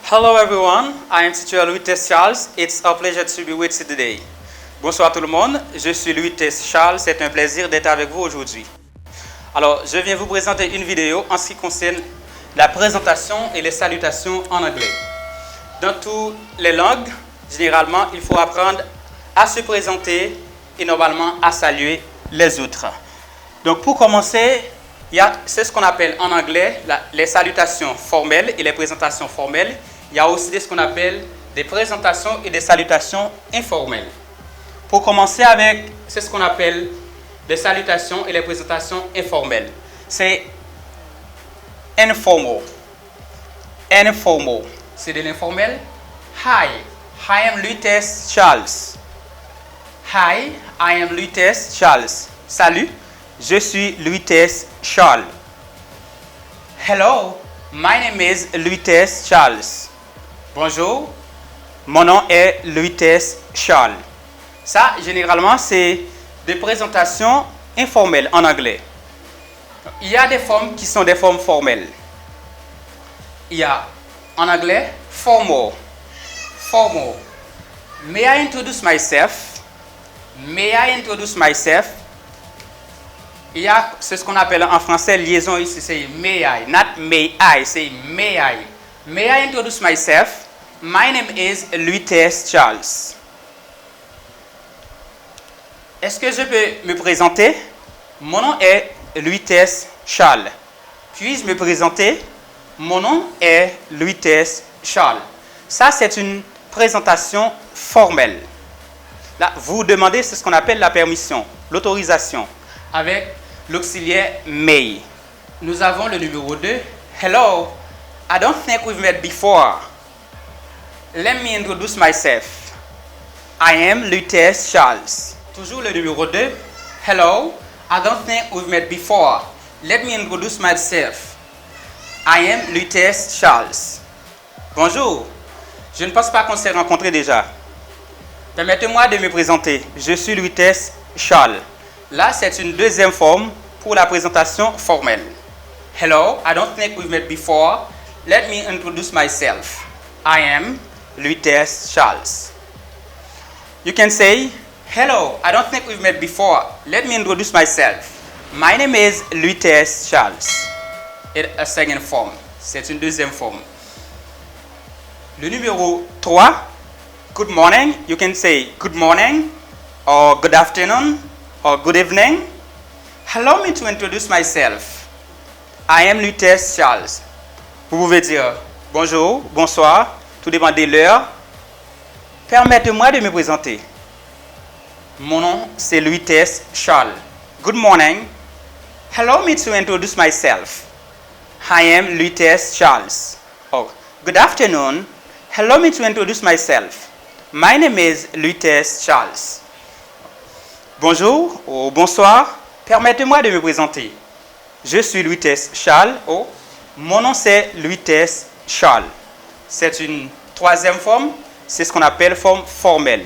Hello everyone, I am teacher Louis Tess Charles. It's a pleasure to be with you today. Bonsoir tout le monde, je suis Louis Tess Charles, c'est un plaisir d'être avec vous aujourd'hui. Alors, je viens vous présenter une vidéo en ce qui concerne la présentation et les salutations en anglais. Dans toutes les langues, généralement, il faut apprendre à se présenter et normalement à saluer les autres. Donc, pour commencer, c'est ce qu'on appelle en anglais les salutations formelles et les présentations formelles. Il y a aussi ce qu'on appelle des présentations et des salutations informelles. Pour commencer avec, c'est ce qu'on appelle les salutations et les présentations informelles. C'est informal. Informal. C'est de l'informel. Hi, I am Louis Tess Charles. Hi, I am Louis Tess Charles. Salut, je suis Louis Tess Charles. Hello, my name is Louis Tess Charles. Bonjour, mon nom est Louis Tess Charles. Ça, généralement, c'est des présentations informelles en anglais. Il y a des formes qui sont des formes formelles. Il y a en anglais formal. Formal. May I introduce myself? May I introduce myself? Il y a ce qu'on appelle en français liaison ici, c'est may I, not may I, c'est may I. May I introduce myself? My name is Louis Tess Charles. Est-ce que je peux me présenter? Mon nom est Louis Tess Charles. Puis-je me présenter? Mon nom est Louis Tess Charles. Ça, c'est une présentation formelle. Là, vous demandez ce qu'on appelle la permission, l'autorisation, avec l'auxiliaire may. Nous avons le numéro 2. Hello, I don't think we've met before. Let me introduce myself. I am Louis Tess Charles. Toujours le numéro 2. Hello, I don't think we've met before. Let me introduce myself. I am Louis Tess Charles. Bonjour, je ne pense pas qu'on s'est rencontrés déjà. Permettez-moi de me présenter. Je suis Louis Tess Charles. Là, c'est une deuxième forme pour la présentation formelle. Hello, I don't think we've met before. Let me introduce myself. I am Louis Tess Charles. You can say, hello, I don't think we've met before. Let me introduce myself. My name is Louis Tess Charles. It's a second form. C'est une deuxième forme. Le numéro 3, good morning. You can say good morning or good afternoon or good evening. Allow me to introduce myself. I am Louis Tess Charles. Vous pouvez dire bonjour, bonsoir, tout dépend de l'heure. Permettez-moi de me présenter. Mon nom, c'est Louis Tess Charles. Good morning. Allow me to introduce myself. I am Louis Tess Charles. Oh, good afternoon. Allow me to introduce myself. My name is Louis Tess Charles. Bonjour ou bonsoir. Permettez-moi de me présenter. Je suis Louis Tess Charles. Oh, mon nom c'est Louis Tess Charles. C'est une troisième forme. C'est ce qu'on appelle forme formelle.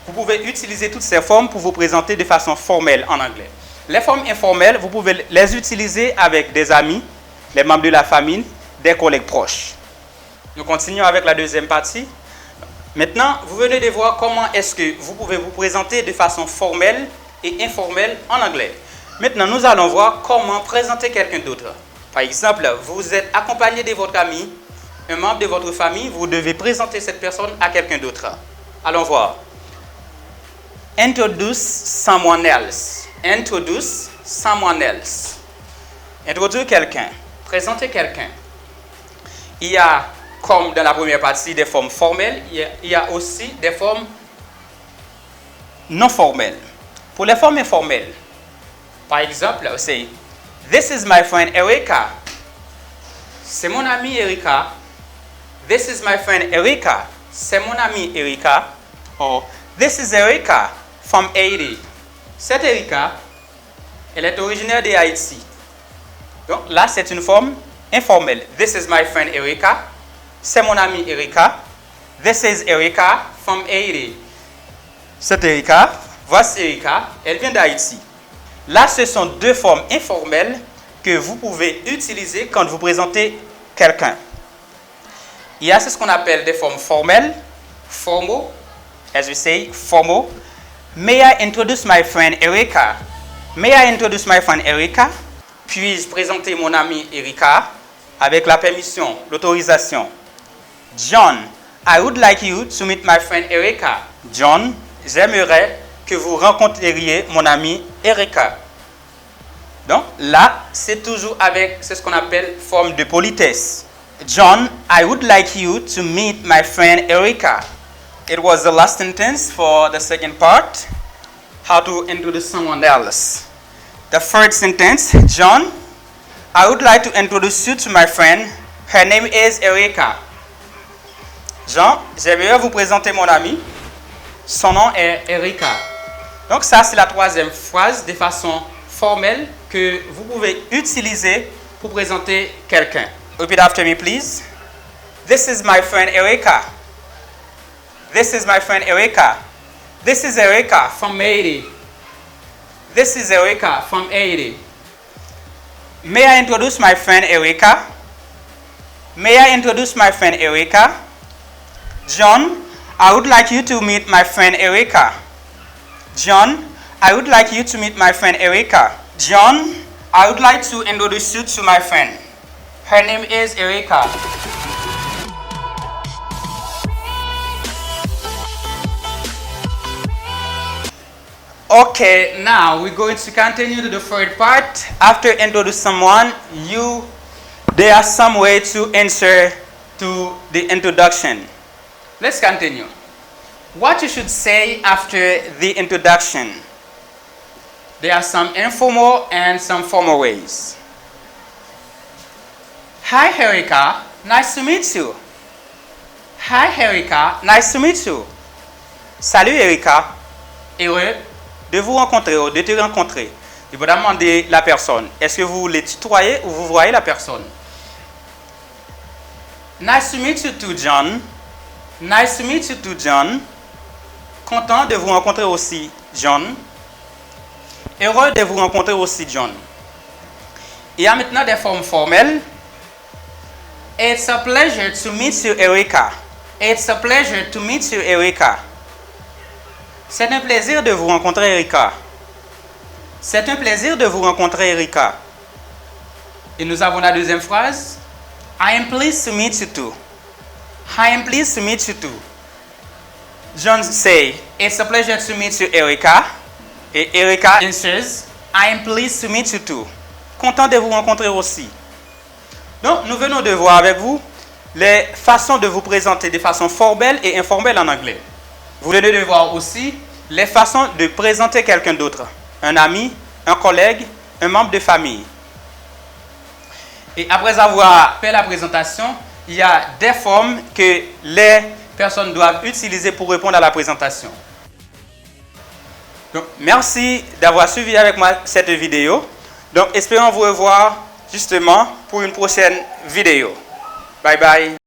Vous pouvez utiliser toutes ces formes pour vous présenter de façon formelle en anglais. Les formes informelles, vous pouvez les utiliser avec des amis, les membres de la famille, des collègues proches. Nous continuons avec la deuxième partie. Maintenant, vous venez de voir comment est-ce que vous pouvez vous présenter de façon formelle et informelle en anglais. Maintenant, nous allons voir comment présenter quelqu'un d'autre. Par exemple, vous êtes accompagné de votre ami, un membre de votre famille, vous devez présenter cette personne à quelqu'un d'autre. Allons voir. Introduce someone else. Introduce someone else. Introduire quelqu'un. Présenter quelqu'un. Il y a, comme dans la première partie, des formes formelles. Il y a aussi des formes non formelles. Pour les formes informelles, par exemple, c'est This is my friend Erica. C'est mon ami Erica. This is my friend Erica. C'est mon ami Erica. Or This is Erica from Haiti. Cette Erica, elle est originaire de Haïti. Donc là, c'est une forme informelle. This is my friend Erica. C'est mon ami Erica. This is Erica from Haiti. Cette Erica, voici Erica, elle vient d'Haïti. Là, ce sont deux formes informelles que vous pouvez utiliser quand vous présentez quelqu'un. Il y a ce qu'on appelle des formes formelles, formal, as we say, formal. May I introduce my friend Erica? May I introduce my friend Erica? Puis-je présenter mon amie Erica? Avec la permission, l'autorisation. John, I would like you to meet my friend Erica. John, j'aimerais que vous rencontriez mon amie Erica. Donc là, c'est toujours avec ce qu'on appelle forme de politesse. John, I would like you to meet my friend Erica. It was the last sentence for the second part. How to introduce someone else. The third sentence, John, I would like to introduce you to my friend. Her name is Erica. Jean, j'aimerais vous présenter mon ami. Son nom est Erica. Donc ça, c'est la troisième phrase de façon formelle que vous pouvez utiliser pour présenter quelqu'un. Repeat after me, please. This is my friend Erica. This is my friend Erica. This is Erica from Haiti. This is Erica from Haiti. May I introduce my friend Erica? May I introduce my friend Erica? John, I would like you to meet my friend Erica. John, I would like you to meet my friend Erica. John, I would like to introduce you to my friend. Her name is Erica. Okay, now we're going to continue to the third part. After introduce someone, there are some way to answer to the introduction. Let's continue. What you should say after the introduction. There are some informal and some formal ways. Hi Erica, nice to meet you. Hi Erica, nice to meet you. Salut Erica, heureux de vous rencontrer ou de te rencontrer. Il faut demander la personne, est-ce que vous voulez tutoyer ou vous voyez la personne? Nice to meet you too, John. Nice to meet you too, John. Content de vous rencontrer aussi, John. Heureux de vous rencontrer aussi, John. Il y a maintenant des formes formelles. It's a pleasure to meet you, Erica. It's a pleasure to meet you, Erica. C'est un plaisir de vous rencontrer, Erica. C'est un plaisir de vous rencontrer, Erica. Et nous avons la deuxième phrase. I am pleased to meet you too. I am pleased to meet you too. John say, it's a pleasure to meet you, Erica. Et Erica answers, I am pleased to meet you too. Content de vous rencontrer aussi. Donc, nous venons de voir avec vous les façons de vous présenter de façon formelle et informelle en anglais. Vous venez de voir aussi les façons de présenter quelqu'un d'autre. Un ami, un collègue, un membre de famille. Et après avoir fait la présentation, il y a des formes que les personnes doivent utiliser pour répondre à la présentation. Donc, merci d'avoir suivi avec moi cette vidéo. Donc, espérons vous revoir justement pour une prochaine vidéo. Bye bye.